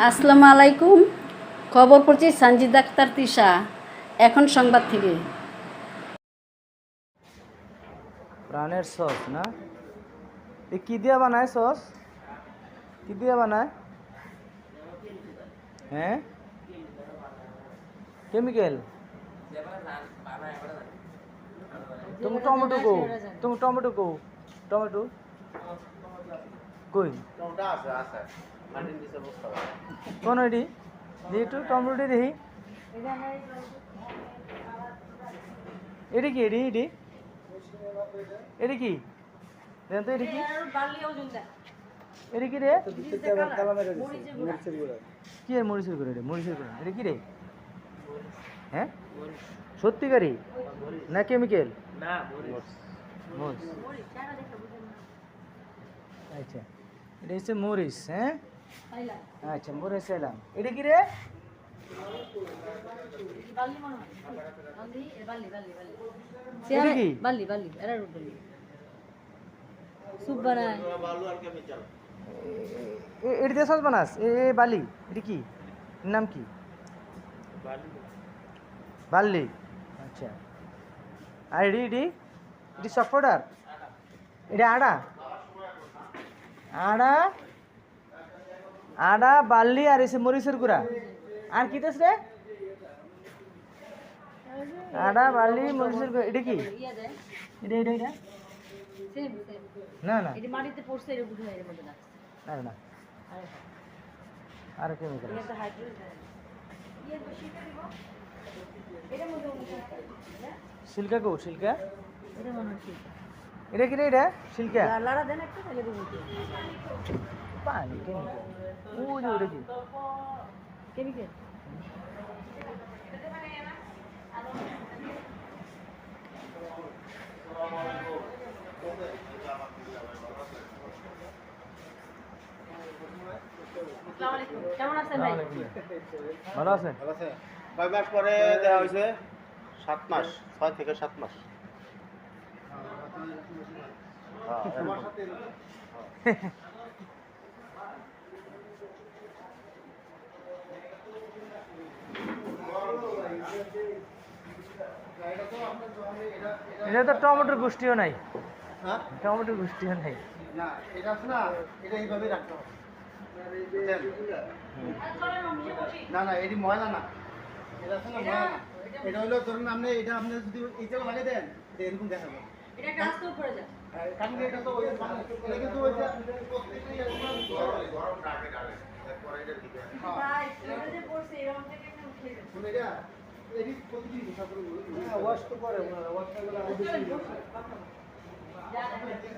আসসালামু আলাইকুম। খবর পড়ছি সানজিদা আক্তার তিশা। এখন সংবাদ থেকে। প্রাণের সস না, এ কি দিয়ে বানায়? সস কি দিয়ে বানায়? হ্যাঁ, কেমিক্যাল। তুমি টমেটো কো, তুমি টমেটো কো, টমেটো কই কোন এটি দেখি একটু টমেটো দেখি। এটি কি? এটি কি দেন তো? এটি কি? এটি কি রে? কি এর মরিচের গুঁড়ো? রে মরিচের গুঁড়ো এটা কি রে? হ্যাঁ, সত্যিকারই না কেমিক্যাল? আচ্ছা, এটা হচ্ছে মরিচ। হ্যাঁ, আচ্ছা, মরিচ এলাম। এটা কি রে? এটা কি? এটি দিয়ে সস বানাস? এ বালি? এটি কি? এর নাম কি? বার্লি। আচ্ছা, আর এটি সফট পাউডার? এটা আড়া? আড়া, আড়া, বার্লি আর এসে মরিচের গুঁড়া। আর কি দেশ রে? আড়া, বার্লি, মরিচের গুঁড়া। এটা কি? এটা না না না না, আর কেমিক্যাল। সিল্কা কো? সিল্কা এটা কি রে? এটা সিল্কা পানি কেমিক্যাল। ও যে ওটা কি? কেমন আছেন ভাই? ভালো আছেন? কয় মাস পরে দেওয়া হয়েছে? 7 মাস, 6 থেকে 7 মাস। এটা তো টমেটোর গোষ্ঠীও নাই। হ্যাঁ, টমেটোর গোষ্ঠীও নাই। না এটা আছে না, এটা এইভাবেই রাখতে হবে। না না, এটি ময়লা না, এটা আছে না ময়লা না। এটা হলো ধরুন আপনি এটা আপনি যদি এইটাও লাগিয়ে দেন এটা এরকম দেখাবে। এটা কাজও করে যায়। কারণ এটা তো ওই এটা কিন্তু ওই যে গরম রাখে তারপরে এটা দিবে। ভাই এটা যে পড়ছে এরকম থেকে কেন উঠে গেছে? এটা এডি প্রতিদিন হিসাব করে ওয়াশ তো করে ওয়াশ করে আরো বেশি